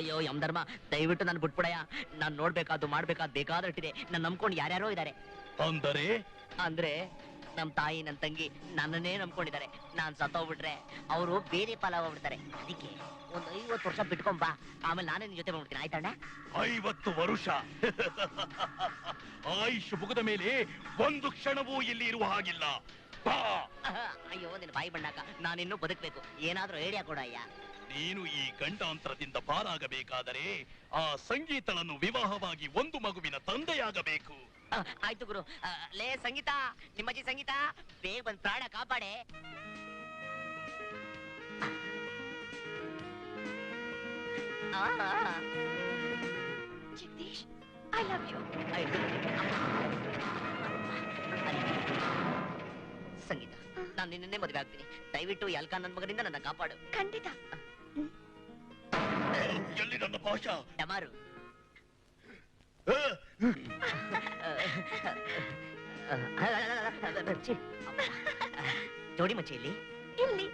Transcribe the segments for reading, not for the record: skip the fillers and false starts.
ಅಯ್ಯೋ ಯಮಧರ್ಮ, ದಯವಿಟ್ಟು ನಾನು ಬಿಟ್ಬಿಡಯ್ಯ. ನಾನ್ ನೋಡ್ಬೇಕಾದ್ದು ಮಾಡ್ಬೇಕಾದ್ ಬೇಕಾದಷ್ಟಿದೆ. ನಾನು ನಂಬ್ಕೊಂಡು ಯಾರ್ಯಾರೋ ಇದ್ದಾರೆ. ಅಂದ್ರೆ ನಮ್ ತಾಯಿ ನನ್ ತಂಗಿ ನನ್ನನ್ನೇ ನಂಬ್ಕೊಂಡಿದ್ದಾರೆ. ನಾನ್ ಸತ್ತೋಗ್ಬಿಟ್ರೆ ಅವರು ಬೇರೆ ಪಾಲಾಗ್ಬಿಡ್ತಾರೆ. ಅದಕ್ಕೆ ಒಂದು 50 ವರ್ಷ ಬಿಟ್ಕೊಂಡ್ ಬಾ, ಆಮೇಲೆ ನಾನೇ ನಿನ್ ಜೊತೆ ಮಾಡ್ಬಿಡ್ತೀನಿ. ಆಯ್ತಣ್ಣ? 50 ವರ್ಷ ಆಯುಷ್ ಮುಗಿದ ಮೇಲೆ ಒಂದು ಕ್ಷಣವೂ ಇಲ್ಲಿ ಇರುವ ಹಾಗಿಲ್ಲ. ಅಯ್ಯೋ ನಿನ್ ಬಾಯಿ ಬಣ್ಣಾಕ, ನಾನಿನ್ನೂ ಬದುಕ್ಬೇಕು. ಏನಾದ್ರೂ ಐಡಿಯಾ ಕೊಡ ಅಯ್ಯ. ನೀನು ಈ ಗಂಡಾಂತರದಿಂದ ಪಾರಾಗಬೇಕಾದರೆ ಆ ಸಂಗೀತಳನ್ನು ವಿವಾಹವಾಗಿ ಒಂದು ಮಗುವಿನ ತಂದೆಯಾಗಬೇಕು. ಆಯ್ತು ಗುರು. ಲೇ ಸಂಗೀತ, ನಿಮ್ಮಜ್ಜಿ ಸಂಗೀತ, ಬೇಗ ಬಂದ್ ಪ್ರಾಣ ಕಾಪಾಡೆ. Jagadish, I love you. Sangeetha, ನಾನು ನಿನ್ನೆ ಮದುವೆ ಆಗ್ತೀನಿ. ದಯವಿಟ್ಟು ಯಲ್ಕಾ ನನ್ ಮಗನಿಂದ ನನ್ನ ಕಾಪಾಡು. ಖಂಡಿತ. ಎಲ್ಲಿ ನನ್ನ ಭಾಷಾ? ಡಮಾರು. ಜೋಡಿ ಮಚ್ಚಿ ಇಲ್ಲಿ ಇಲ್ಲಿ.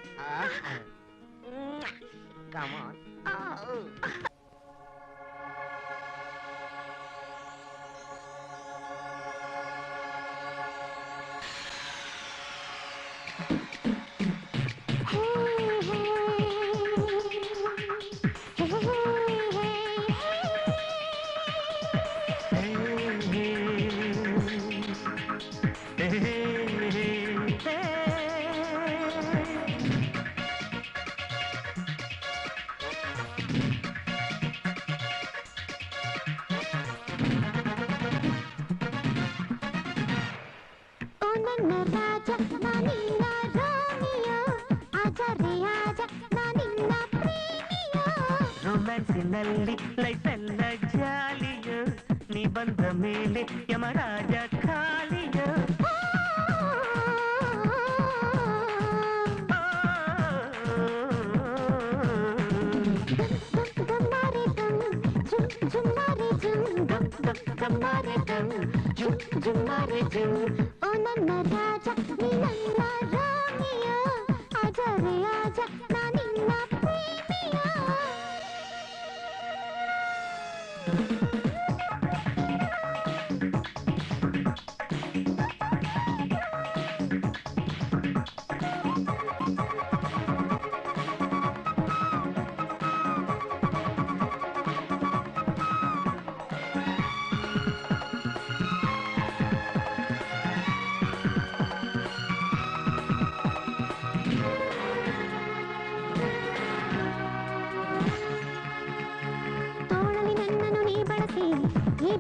ರೊಮ್ಯಾನ್ಸಿನಲ್ಲಿ ಲೈಫ್ ಎಲ್ಲ ಜಾಲಿಯೋ, ನೀ ಬಂದ ಮೇಲೆ ಯಮರಾಜ ಖಾಲಿಯೋ. ಓ ನನ್ನ ರಾಜ, ನೀ ನನ್ನ ರಾಣಿಯೋ, ಆಜರೆ ಆಜ, ನಾನಿನ್ನ ಪ್ರೇಮಿಯೋ.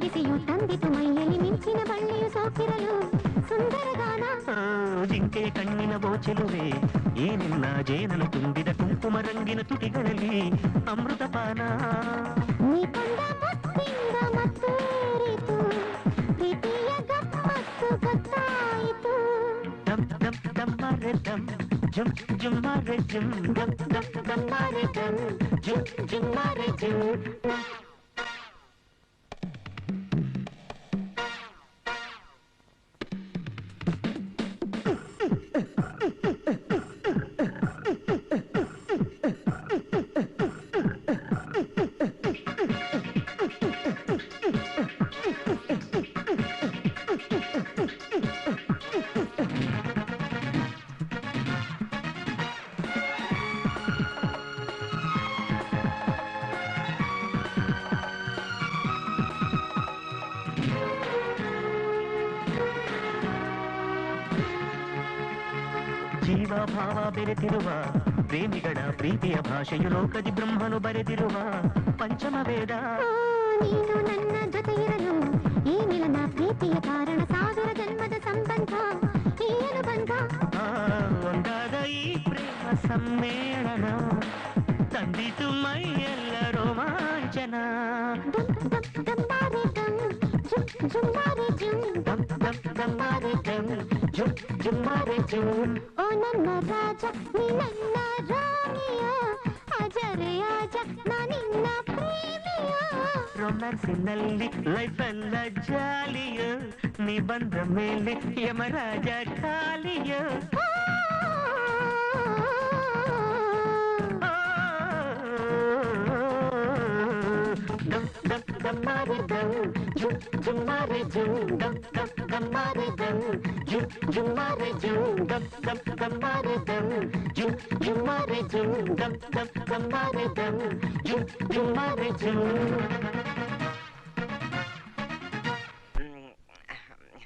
ಬಿಸಿಯು ತಂದಿತು ಮೈಯಲ್ಲಿ ಮಿಂಚಿನ ಬಳ್ಳಿಯು ಸೋಕಿರಲು ಸುಂದರ ಗಾನ. ಜಿಂಕೆ ಕಣ್ಣಿನ ಬೋಚಲುವೆ, ಏನಿಲ್ಲ ಜೇನನು ತುಂಬಿದ ಕುಂಕುಮ ರಂಗಿನ ತುಟಿಗಳಲ್ಲಿ ಅಮೃತಪಾನ. ನೀ ಕೊಂಡ ಮುತ್ತಿಂದ ಮತ್ತೇರಿತು, ಪ್ರೀತಿಯ ಗಮ್ಮತ್ತು ಗೊತ್ತಾಯಿತು. ದಮ್ ದಮ್ ದಮ್ಮಾರೆ ದಮ್, ಜುಮ್ ಜುಮ್ಮಾರೆ ಜುಮ್, ದಮ್ ದಮ್ ದಮ್ಮಾರೆ ದಮ್, ಜುಮ್ ಜುಮ್ಮಾರೆ ಜುಮ್. ಜೀವಭಾವ ಬೆರೆತಿರುವ ಪ್ರೇಮಿಗಳ ಪ್ರೀತಿಯ ಭಾಷೆಯು ಲೋಕದಿ ಬ್ರಹ್ಮನು ಬರೆದಿರುವ ಪಂಚಮ ವೇದ. ನೀನು ನನ್ನ ಜೊತೆ ಇರಲು ಈ ಮಿಲನ ಪ್ರೀತಿಯ ಕಾರಣ, ಸಾವಿರ ಜನ್ಮದ ಸಂಬಂಧ ಈ ಅನುಬಂಧ. ಒಂದಾದ ಈ ಪ್ರೇಮ ಸಮ್ಮೇಳನ ತಂದಿತು ಮೈಯೆಲ್ಲ ರೋಮಾಂಚನ. ಓ ನನ್ನ ರಾಜ, ನೀ ನನ್ನ ರಾಣಿಯ, ಆಜರೆ ಆಜ, ನಾನಿನ್ನ ಪ್ರೇಮಿಯ. ರೊಮ್ಯಾನ್ಸಿನಲ್ಲಿ ಲೈಫ್ ಎಲ್ಲ ಜಾಲಿಯೋ, ನೀ ಬಂದ ಮೇಲೆ ಯಮರಾಜ ಖಾಲಿಯೋ. ಗಮ್ಮಾರೆ ದಮ್ ಜುಮ್ ಜುಮ್ಮಾರೆ ಜುಮ್ ಗಮ್ ಗಮ್ ಗಮ್ಮಾರೆ ದಮ್ ಜುಮ್ ಜುಮ್ಮಾರೆ ಜುಮ್ ಗಮ್ ಗಮ್ ಗಮ್ಮಾರೆ ದಮ್ ಜುಮ್ ಜುಮ್ಮಾರೆ ಜುಮ್ ಗಮ್ ಗಮ್ ಗಮ್ಮಾರೆ ದಮ್ ಜುಮ್ ಜುಮ್ಮಾರೆ ಜುಮ್